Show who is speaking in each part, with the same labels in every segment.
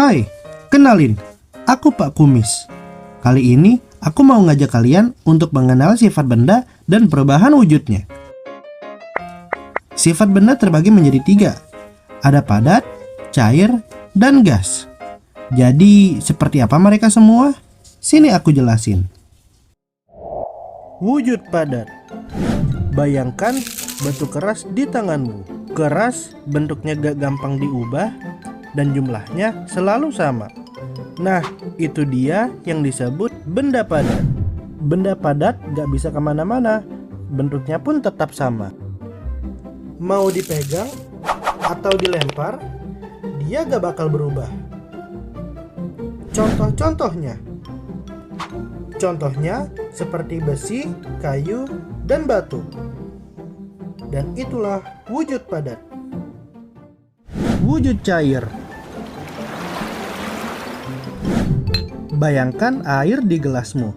Speaker 1: Hai, kenalin, aku Pak Kumis. Kali ini aku mau ngajak kalian untuk mengenal sifat benda dan perubahan wujudnya. Sifat benda terbagi menjadi 3. Ada padat, cair, dan gas. Jadi, seperti apa mereka semua? Sini aku jelasin. Wujud padat. Bayangkan batu keras di tanganmu. Keras, bentuknya gak gampang diubah, dan jumlahnya selalu sama. Nah, itu dia yang disebut benda padat. Benda padat gak bisa kemana-mana, bentuknya pun tetap sama. Mau dipegang atau dilempar, dia gak bakal berubah. Contohnya seperti besi, kayu, dan batu. Dan itulah wujud padat. Wujud cair. Bayangkan air di gelasmu.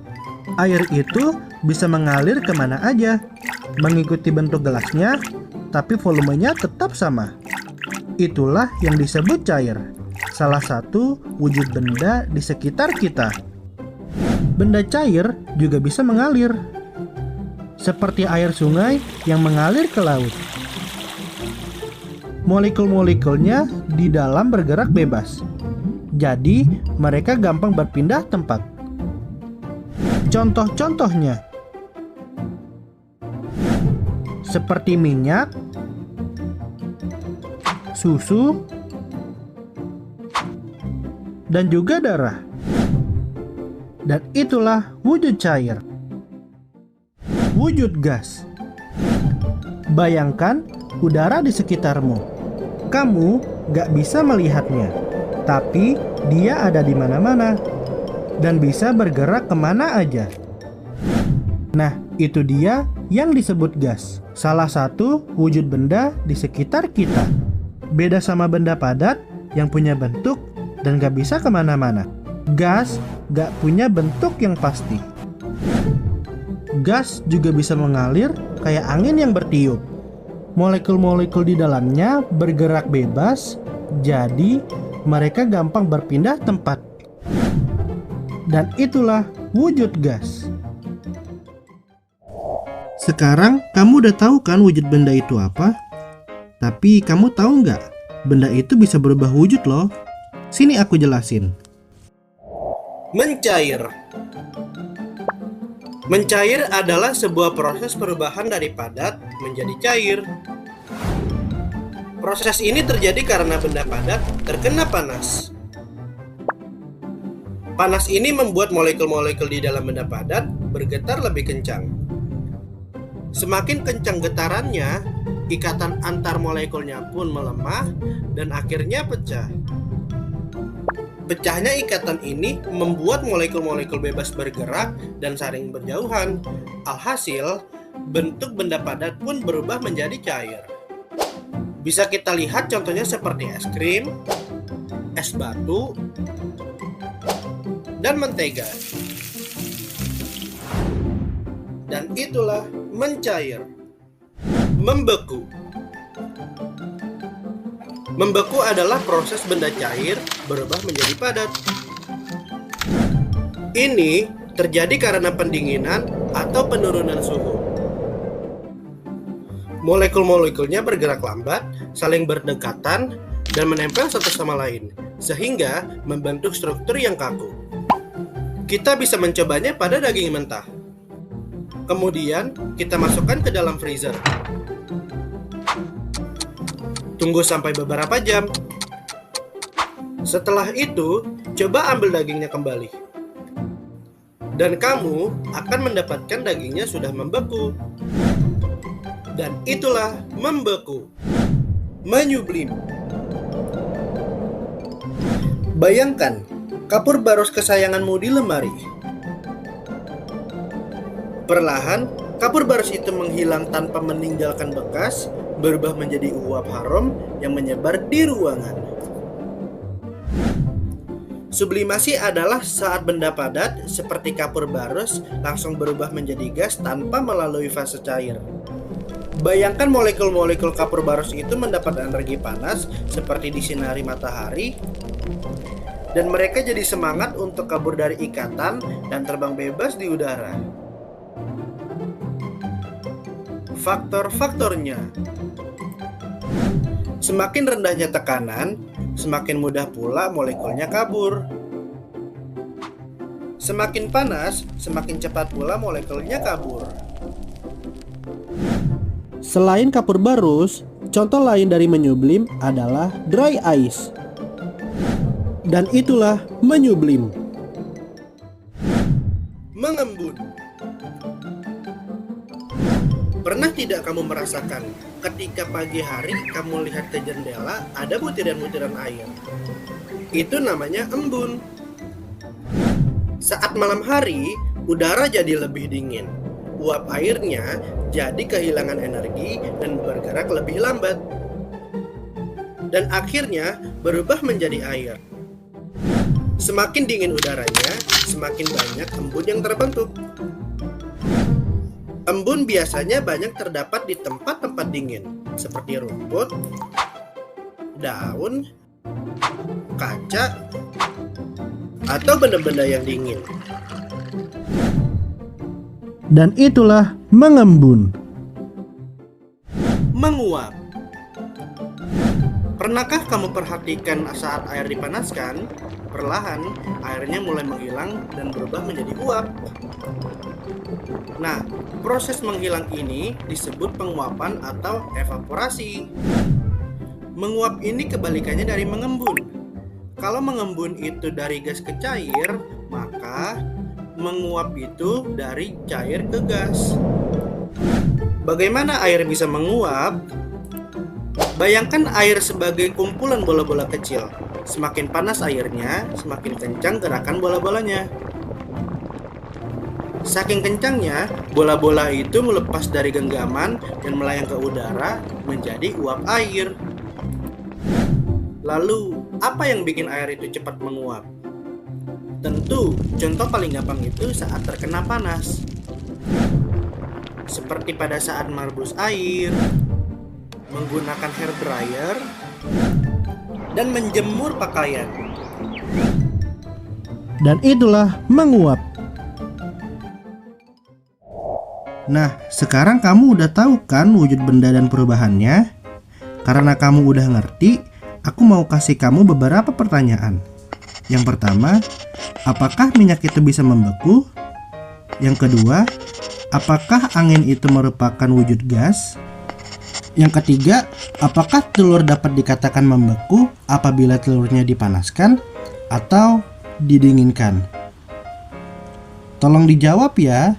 Speaker 1: Air itu bisa mengalir kemana aja, mengikuti bentuk gelasnya, tapi volumenya tetap sama. Itulah yang disebut cair, salah satu wujud benda di sekitar kita. Benda cair juga bisa mengalir, seperti air sungai yang mengalir ke laut. Molekul-molekulnya di dalam bergerak bebas, jadi mereka gampang berpindah tempat. Contoh-contohnya seperti minyak, susu, dan juga darah. Dan itulah wujud cair. Wujud gas. Bayangkan udara di sekitarmu. Kamu gak bisa melihatnya, tapi dia ada di mana-mana dan bisa bergerak kemana aja. Nah, itu dia yang disebut gas. Salah satu wujud benda di sekitar kita. Beda sama benda padat yang punya bentuk dan gak bisa kemana-mana. Gas gak punya bentuk yang pasti. Gas juga bisa mengalir kayak angin yang bertiup. Molekul-molekul di dalamnya bergerak bebas, jadi mereka gampang berpindah tempat. Dan itulah wujud gas. Sekarang kamu udah tahu kan wujud benda itu apa? Tapi kamu tahu nggak? Benda itu bisa berubah wujud loh. Sini aku jelasin. Mencair. Mencair adalah sebuah proses perubahan dari padat menjadi cair. Proses ini terjadi karena benda padat terkena panas. Panas ini membuat molekul-molekul di dalam benda padat bergetar lebih kencang. Semakin kencang getarannya, ikatan antar molekulnya pun melemah dan akhirnya pecah. Pecahnya ikatan ini membuat molekul-molekul bebas bergerak dan saling berjauhan. Alhasil, bentuk benda padat pun berubah menjadi cair. Bisa kita lihat contohnya seperti es krim, es batu, dan mentega. Dan itulah mencair. Membeku. Membeku adalah proses benda cair berubah menjadi padat. Ini terjadi karena pendinginan atau penurunan suhu. Molekul-molekulnya bergerak lambat, saling berdekatan, dan menempel satu sama lain, sehingga membentuk struktur yang kaku. Kita bisa mencobanya pada daging mentah. Kemudian, kita masukkan ke dalam freezer. Tunggu sampai beberapa jam. Setelah itu, coba ambil dagingnya kembali. Dan kamu akan mendapatkan dagingnya sudah membeku. Dan itulah membeku. Menyublim. Bayangkan, kapur baros kesayanganmu di lemari. Perlahan, kapur baros itu menghilang tanpa meninggalkan bekas, berubah menjadi uap harum yang menyebar di ruangan. Sublimasi adalah saat benda padat seperti kapur baros langsung berubah menjadi gas tanpa melalui fase cair. Bayangkan molekul-molekul kapur baros itu mendapat energi panas seperti disinari matahari dan mereka jadi semangat untuk kabur dari ikatan dan terbang bebas di udara. Faktor-faktornya: semakin rendahnya tekanan, semakin mudah pula molekulnya kabur. Semakin panas, semakin cepat pula molekulnya kabur.
Speaker 2: Selain kapur barus, contoh lain dari menyublim adalah dry ice. Dan itulah menyublim.
Speaker 1: Mengembun. Pernah tidak kamu merasakan ketika pagi hari kamu lihat ke jendela ada butiran-butiran air? Itu namanya embun. Saat malam hari, udara jadi lebih dingin. Uap airnya jadi kehilangan energi dan bergerak lebih lambat. Dan akhirnya berubah menjadi air. Semakin dingin udaranya, semakin banyak embun yang terbentuk. Embun biasanya banyak terdapat di tempat-tempat dingin, seperti rumput, daun, kaca, atau benda-benda yang dingin.
Speaker 2: Dan itulah mengembun.
Speaker 1: Menguap. Pernahkah kamu perhatikan saat air dipanaskan, perlahan airnya mulai menghilang dan berubah menjadi uap? Nah, proses menghilang ini disebut penguapan atau evaporasi. Menguap ini kebalikannya dari mengembun. Kalau mengembun itu dari gas ke cair, maka menguap itu dari cair ke gas. Bagaimana air bisa menguap? Bayangkan air sebagai kumpulan bola-bola kecil. Semakin panas airnya, semakin kencang gerakan bola-bolanya. Saking kencangnya, bola-bola itu melepas dari genggaman dan melayang ke udara menjadi uap air. Lalu, apa yang bikin air itu cepat menguap? Tentu, contoh paling gampang itu saat terkena panas. Seperti pada saat merebus air, menggunakan hair dryer, dan menjemur pakaian.
Speaker 2: Dan itulah menguap.
Speaker 1: Nah, sekarang kamu udah tahu kan wujud benda dan perubahannya? Karena kamu udah ngerti, aku mau kasih kamu beberapa pertanyaan. Yang pertama, apakah minyak itu bisa membeku? Yang kedua, apakah angin itu merupakan wujud gas? Yang ketiga, apakah telur dapat dikatakan membeku apabila telurnya dipanaskan atau didinginkan? Tolong dijawab ya.